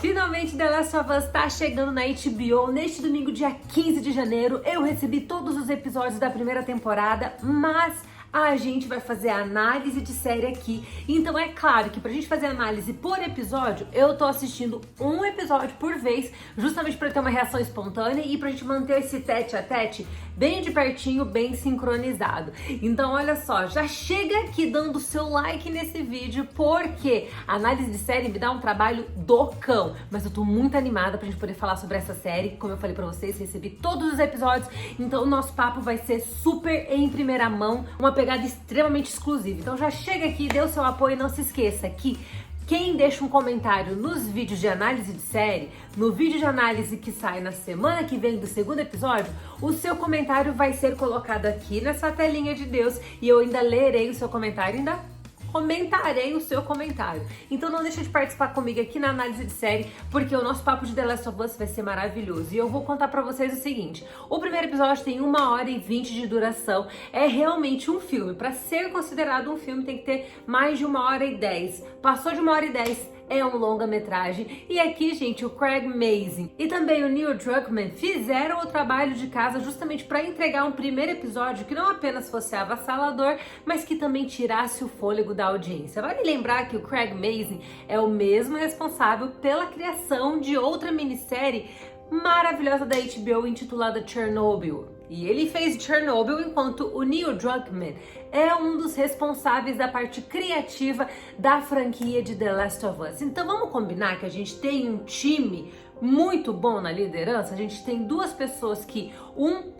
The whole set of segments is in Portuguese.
Finalmente The Last of Us tá chegando na HBO neste domingo, dia 15 de janeiro. Eu recebi todos os episódios da primeira temporada, mas a gente vai fazer a análise de série aqui. Então é claro que pra gente fazer análise por episódio, eu tô assistindo um episódio por vez, justamente pra ter uma reação espontânea e pra gente manter esse tete a tete bem de pertinho, bem sincronizado. Então olha só, já chega aqui dando seu like nesse vídeo, porque a análise de série me dá um trabalho do cão. Mas eu tô muito animada pra gente poder falar sobre essa série. Como eu falei pra vocês, recebi todos os episódios, então o nosso papo vai ser super em primeira mão, uma pegada extremamente exclusiva. Então já chega aqui, dê o seu apoio e não se esqueça que quem deixa um comentário nos vídeos de análise de série, no vídeo de análise que sai na semana que vem do segundo episódio, o seu comentário vai ser colocado aqui nessa telinha de Deus e eu ainda lerei o seu comentário, ainda comentarei o seu comentário. Então não deixa de participar comigo aqui na análise de série, porque o nosso papo de The Last of Us vai ser maravilhoso. E eu vou contar pra vocês o seguinte: o primeiro episódio tem 1h20 de duração, é realmente um filme. Pra ser considerado um filme tem que ter mais de 1h10. Passou de 1h10, é um longa-metragem. E aqui, gente, o Craig Mazin e também o Neil Druckmann fizeram o trabalho de casa justamente para entregar um primeiro episódio que não apenas fosse avassalador, mas que também tirasse o fôlego da audiência. Vale lembrar que o Craig Mazin é o mesmo responsável pela criação de outra minissérie maravilhosa da HBO intitulada Chernobyl. E ele fez Chernobyl, enquanto o Neil Druckmann é um dos responsáveis da parte criativa da franquia de The Last of Us. Então vamos combinar que a gente tem um time muito bom na liderança. A gente tem duas pessoas que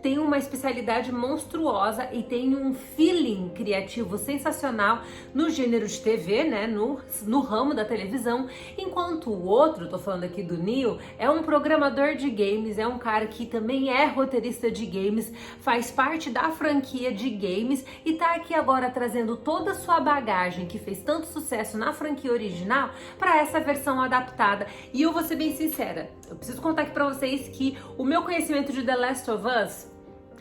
tem uma especialidade monstruosa e tem um feeling criativo sensacional no gênero de TV, né, no ramo da televisão, enquanto o outro, tô falando aqui do Neil, é um programador de games, é um cara que também é roteirista de games, faz parte da franquia de games e tá aqui agora trazendo toda a sua bagagem que fez tanto sucesso na franquia original para essa versão adaptada. E eu vou ser bem sincera, eu preciso contar aqui pra vocês que o meu conhecimento de The Last of Us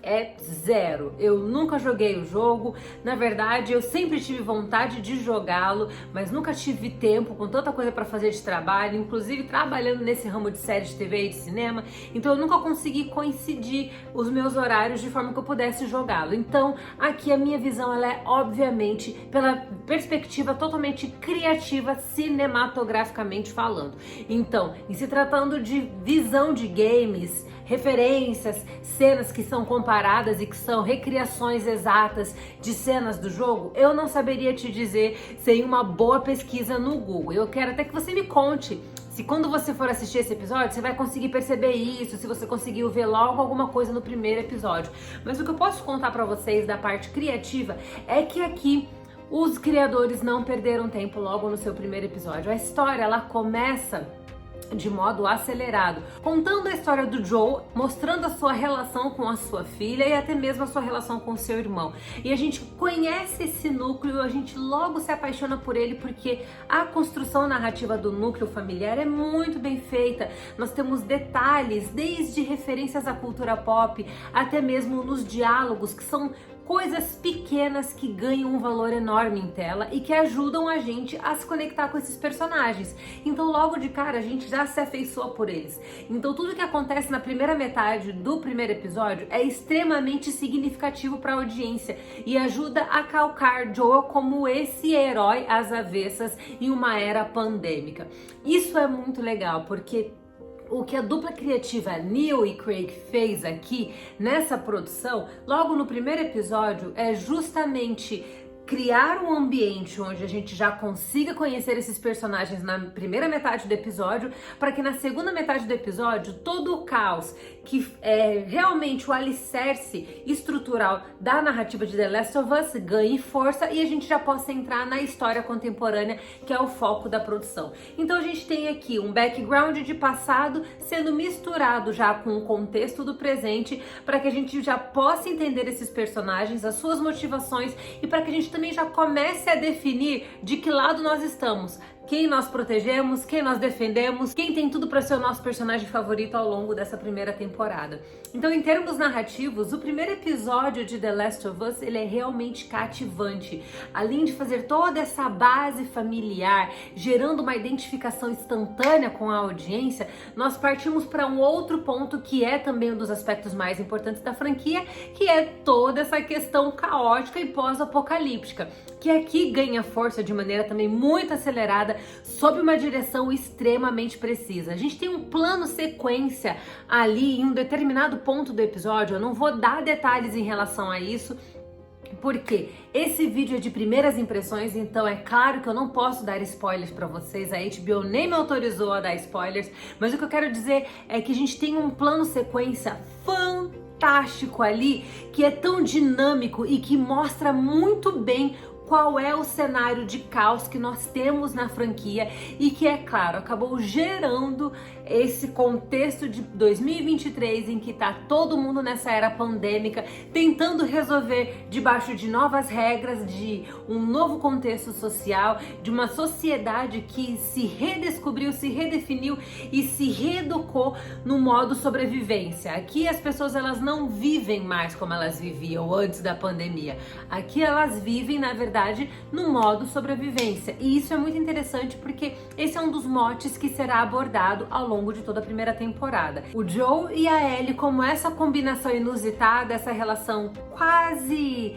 é zero. Eu nunca joguei o jogo, na verdade eu sempre tive vontade de jogá-lo, mas nunca tive tempo com tanta coisa para fazer de trabalho, inclusive trabalhando nesse ramo de série de TV e de cinema, então eu nunca consegui coincidir os meus horários de forma que eu pudesse jogá-lo. Então aqui a minha visão ela é obviamente pela perspectiva totalmente criativa, cinematograficamente falando. Então, em se tratando de visão de games, referências, cenas que são comparadas e que são recriações exatas de cenas do jogo, eu não saberia te dizer sem uma boa pesquisa no Google. Eu quero até que você me conte se quando você for assistir esse episódio, você vai conseguir perceber isso, se você conseguiu ver logo alguma coisa no primeiro episódio. Mas o que eu posso contar pra vocês da parte criativa é que aqui os criadores não perderam tempo logo no seu primeiro episódio. A história, ela começa de modo acelerado, contando a história do Joel, mostrando a sua relação com a sua filha e até mesmo a sua relação com o seu irmão. E a gente conhece esse núcleo, a gente logo se apaixona por ele porque a construção narrativa do núcleo familiar é muito bem feita. Nós temos detalhes, desde referências à cultura pop, até mesmo nos diálogos, que são coisas pequenas que ganham um valor enorme em tela e que ajudam a gente a se conectar com esses personagens. Então logo de cara a gente já se afeiçoa por eles. Então tudo que acontece na primeira metade do primeiro episódio é extremamente significativo para a audiência e ajuda a calcar Joel como esse herói às avessas em uma era pandêmica. Isso é muito legal porque o que a dupla criativa Neil e Craig fez aqui nessa produção, logo no primeiro episódio, é justamente criar um ambiente onde a gente já consiga conhecer esses personagens na primeira metade do episódio, para que na segunda metade do episódio todo o caos, que é realmente o alicerce estrutural da narrativa de The Last of Us, ganhe força e a gente já possa entrar na história contemporânea, que é o foco da produção. Então a gente tem aqui um background de passado sendo misturado já com o contexto do presente, para que a gente já possa entender esses personagens, as suas motivações e para que a gente também já comece a definir de que lado nós estamos, quem nós protegemos, quem nós defendemos, quem tem tudo para ser o nosso personagem favorito ao longo dessa primeira temporada. Então, em termos narrativos, o primeiro episódio de The Last of Us, ele é realmente cativante. Além de fazer toda essa base familiar, gerando uma identificação instantânea com a audiência, nós partimos para um outro ponto que é também um dos aspectos mais importantes da franquia, que é toda essa questão caótica e pós-apocalíptica, que aqui ganha força de maneira também muito acelerada, sob uma direção extremamente precisa. A gente tem um plano sequência ali em um determinado ponto do episódio, eu não vou dar detalhes em relação a isso, porque esse vídeo é de primeiras impressões, então é claro que eu não posso dar spoilers pra vocês, a HBO nem me autorizou a dar spoilers, mas o que eu quero dizer é que a gente tem um plano sequência fantástico ali, que é tão dinâmico e que mostra muito bem qual é o cenário de caos que nós temos na franquia e que, é claro, acabou gerando esse contexto de 2023 em que tá todo mundo nessa era pandêmica tentando resolver debaixo de novas regras, de um novo contexto social, de uma sociedade que se redescobriu, se redefiniu e se reeducou no modo sobrevivência. Aqui as pessoas elas não vivem mais como elas viviam antes da pandemia. Aqui elas vivem, na verdade, no modo sobrevivência. E isso é muito interessante porque esse é um dos motes que será abordado ao longo de toda a primeira temporada. O Joel e a Ellie, como essa combinação inusitada, essa relação quase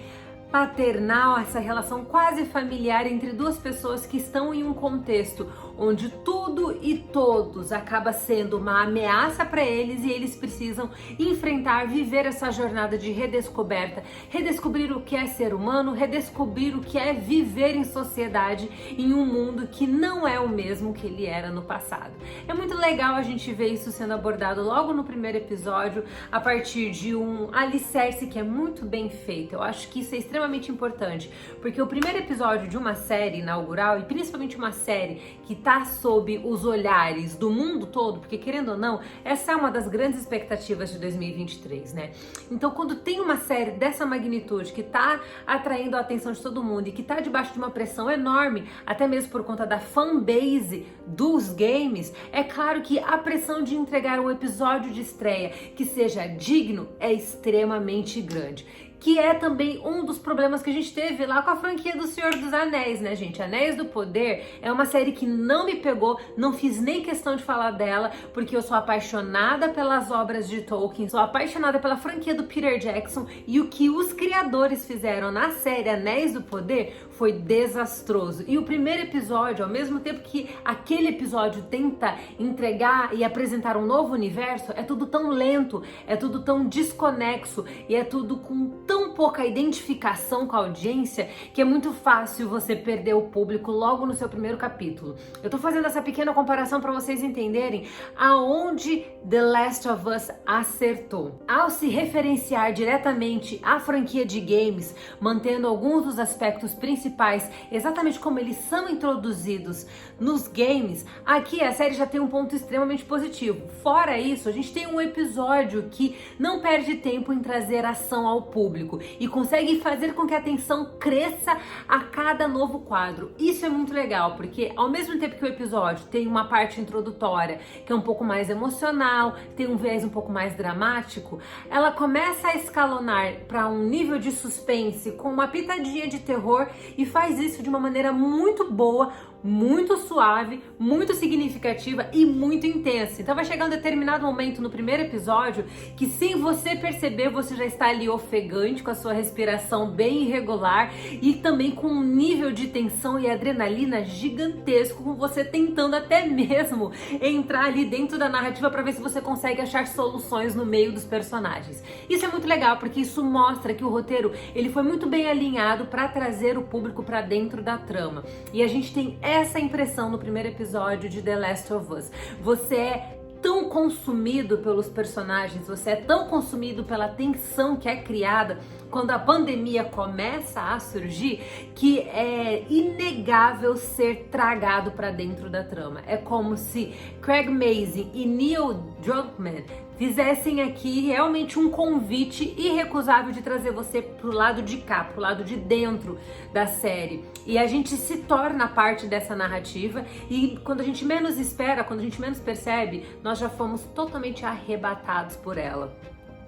paternal, essa relação quase familiar entre duas pessoas que estão em um contexto onde tudo e todos acaba sendo uma ameaça para eles e eles precisam enfrentar, viver essa jornada de redescoberta, redescobrir o que é ser humano, redescobrir o que é viver em sociedade em um mundo que não é o mesmo que ele era no passado. É muito legal a gente ver isso sendo abordado logo no primeiro episódio, a partir de um alicerce que é muito bem feito. Eu acho que isso é extremamente importante, porque o primeiro episódio de uma série inaugural, e principalmente uma série que tá sob os olhares do mundo todo, porque querendo ou não, essa é uma das grandes expectativas de 2023, né? Então, quando tem uma série dessa magnitude que tá atraindo a atenção de todo mundo e que tá debaixo de uma pressão enorme, até mesmo por conta da fanbase dos games, é claro que a pressão de entregar um episódio de estreia que seja digno é extremamente grande. Que é também um dos problemas que a gente teve lá com a franquia do Senhor dos Anéis, né, gente? Anéis do Poder é uma série que não me pegou, não fiz nem questão de falar dela, porque eu sou apaixonada pelas obras de Tolkien, sou apaixonada pela franquia do Peter Jackson, e o que os criadores fizeram na série Anéis do Poder foi desastroso. E o primeiro episódio, ao mesmo tempo que aquele episódio tenta entregar e apresentar um novo universo, é tudo tão lento, é tudo tão desconexo e é tudo com tão pouca identificação com a audiência que é muito fácil você perder o público logo no seu primeiro capítulo. Eu tô fazendo essa pequena comparação para vocês entenderem aonde The Last of Us acertou. Ao se referenciar diretamente à franquia de games, mantendo alguns dos aspectos principais exatamente como eles são introduzidos nos games, aqui a série já tem um ponto extremamente positivo. Fora isso, a gente tem um episódio que não perde tempo em trazer ação ao público e consegue fazer com que a tensão cresça a cada novo quadro. Isso é muito legal, porque ao mesmo tempo que o episódio tem uma parte introdutória que é um pouco mais emocional, tem um viés um pouco mais dramático, ela começa a escalonar para um nível de suspense com uma pitadinha de terror e faz isso de uma maneira muito boa, muito suave, muito significativa e muito intensa. Então vai chegar um determinado momento no primeiro episódio que, sem você perceber, você já está ali ofegante, com a sua respiração bem irregular e também com um nível de tensão e adrenalina gigantesco, com você tentando até mesmo entrar ali dentro da narrativa para ver se você consegue achar soluções no meio dos personagens. Isso é muito legal, porque isso mostra que o roteiro ele foi muito bem alinhado para trazer o público para dentro da trama. E a gente tem essa impressão no primeiro episódio de The Last of Us. Você é tão consumido pelos personagens, você é tão consumido pela tensão que é criada quando a pandemia começa a surgir, que é inegável ser tragado para dentro da trama. É como se Craig Mazin e Neil Druckmann fizessem aqui realmente um convite irrecusável de trazer você pro lado de cá, pro lado de dentro da série. E a gente se torna parte dessa narrativa e quando a gente menos espera, quando a gente menos percebe, nós já fomos totalmente arrebatados por ela.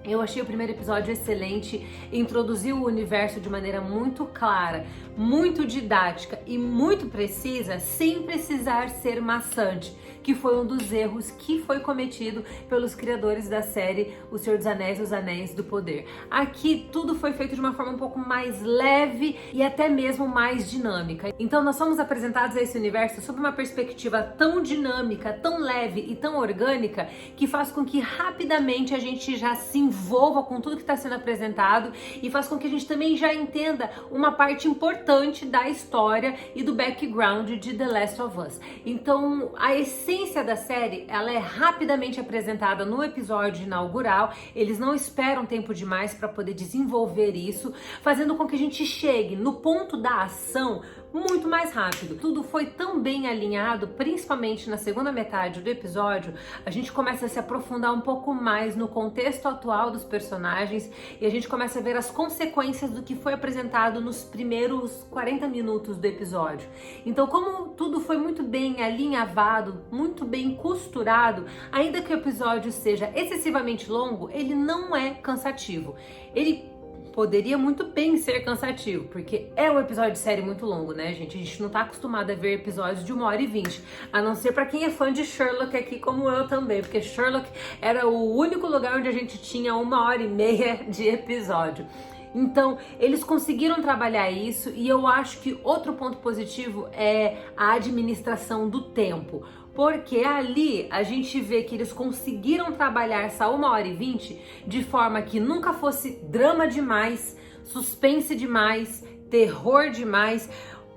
Eu achei o primeiro episódio excelente, introduziu o universo de maneira muito clara, muito didática e muito precisa, sem precisar ser maçante, que foi um dos erros que foi cometido pelos criadores da série O Senhor dos Anéis e Os Anéis do Poder. Aqui tudo foi feito de uma forma um pouco mais leve e até mesmo mais dinâmica. Então nós somos apresentados a esse universo sob uma perspectiva tão dinâmica, tão leve e tão orgânica, que faz com que rapidamente a gente já se envolva com tudo que está sendo apresentado e faz com que a gente também já entenda uma parte importante da história e do background de The Last of Us. Então, a essência da série, ela é rapidamente apresentada no episódio inaugural, eles não esperam tempo demais para poder desenvolver isso, fazendo com que a gente chegue no ponto da ação muito mais rápido. Tudo foi tão bem alinhado, principalmente na segunda metade do episódio, a gente começa a se aprofundar um pouco mais no contexto atual dos personagens e a gente começa a ver as consequências do que foi apresentado nos primeiros 40 minutos do episódio. Então, como tudo foi muito bem alinhavado, muito bem costurado, ainda que o episódio seja excessivamente longo, ele não é cansativo. Ele poderia muito bem ser cansativo, porque é um episódio de série muito longo, né, gente? A gente não tá acostumado a ver episódios de 1h20, a não ser pra quem é fã de Sherlock aqui, como eu também, porque Sherlock era o único lugar onde a gente tinha 1h30 de episódio. Então, eles conseguiram trabalhar isso e eu acho que outro ponto positivo é a administração do tempo. Porque ali a gente vê que eles conseguiram trabalhar essa 1h20 de forma que nunca fosse drama demais, suspense demais, terror demais,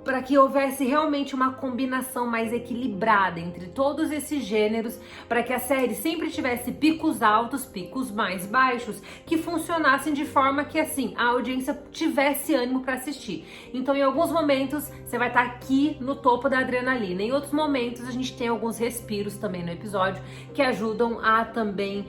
para que houvesse realmente uma combinação mais equilibrada entre todos esses gêneros, para que a série sempre tivesse picos altos, picos mais baixos, que funcionassem de forma que assim a audiência tivesse ânimo para assistir. Então, em alguns momentos você vai estar aqui no topo da adrenalina, em outros momentos a gente tem alguns respiros também no episódio que ajudam a também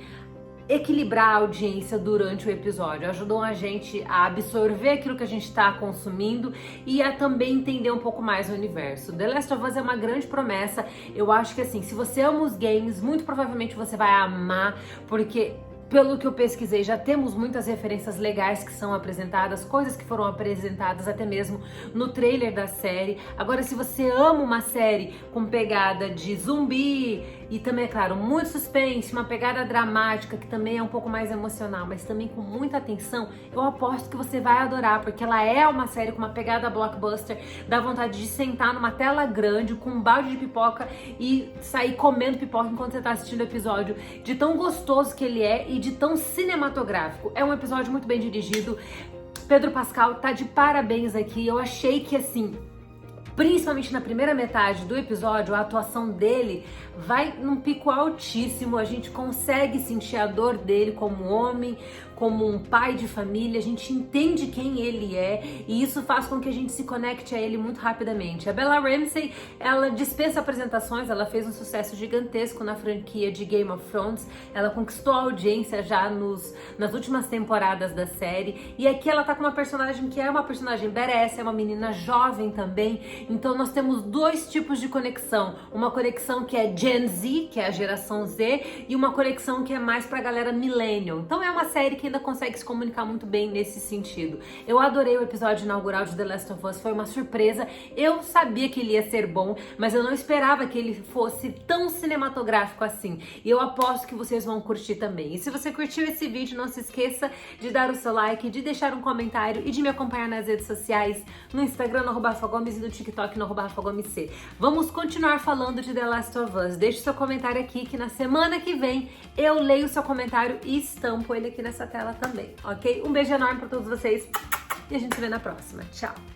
equilibrar a audiência durante o episódio, ajudam a gente a absorver aquilo que a gente está consumindo e a também entender um pouco mais o universo. The Last of Us é uma grande promessa. Eu acho que assim, se você ama os games, muito provavelmente você vai amar, porque pelo que eu pesquisei, já temos muitas referências legais que são apresentadas, coisas que foram apresentadas até mesmo no trailer da série. Agora, se você ama uma série com pegada de zumbi e também, é claro, muito suspense, uma pegada dramática que também é um pouco mais emocional, mas também com muita atenção, eu aposto que você vai adorar, porque ela é uma série com uma pegada blockbuster, dá vontade de sentar numa tela grande com um balde de pipoca e sair comendo pipoca enquanto você tá assistindo o episódio, de tão gostoso que ele é e de tão cinematográfico. É um episódio muito bem dirigido. Pedro Pascal tá de parabéns aqui. Eu achei que assim, principalmente na primeira metade do episódio, a atuação dele vai num pico altíssimo, a gente consegue sentir a dor dele como homem, como um pai de família, a gente entende quem ele é e isso faz com que a gente se conecte a ele muito rapidamente. A Bella Ramsey, ela dispensa apresentações, ela fez um sucesso gigantesco na franquia de Game of Thrones, ela conquistou a audiência já nas últimas temporadas da série e aqui ela tá com uma personagem que é uma personagem badass, é uma menina jovem também, então nós temos dois tipos de conexão, uma conexão que é Gen Z, que é a geração Z, e uma conexão que é mais pra galera millennial. Então é uma série que ainda consegue se comunicar muito bem nesse sentido. Eu adorei o episódio inaugural de The Last of Us, foi uma surpresa. Eu sabia que ele ia ser bom, mas eu não esperava que ele fosse tão cinematográfico assim. E eu aposto que vocês vão curtir também. E se você curtiu esse vídeo, não se esqueça de dar o seu like, de deixar um comentário e de me acompanhar nas redes sociais, no Instagram, no @rafagomes, e no TikTok, no @rafagomec. Vamos continuar falando de The Last of Us. Deixe seu comentário aqui que na semana que vem eu leio o seu comentário e estampo ele aqui nessa tela também, ok? Um beijo enorme pra todos vocês e a gente se vê na próxima. Tchau!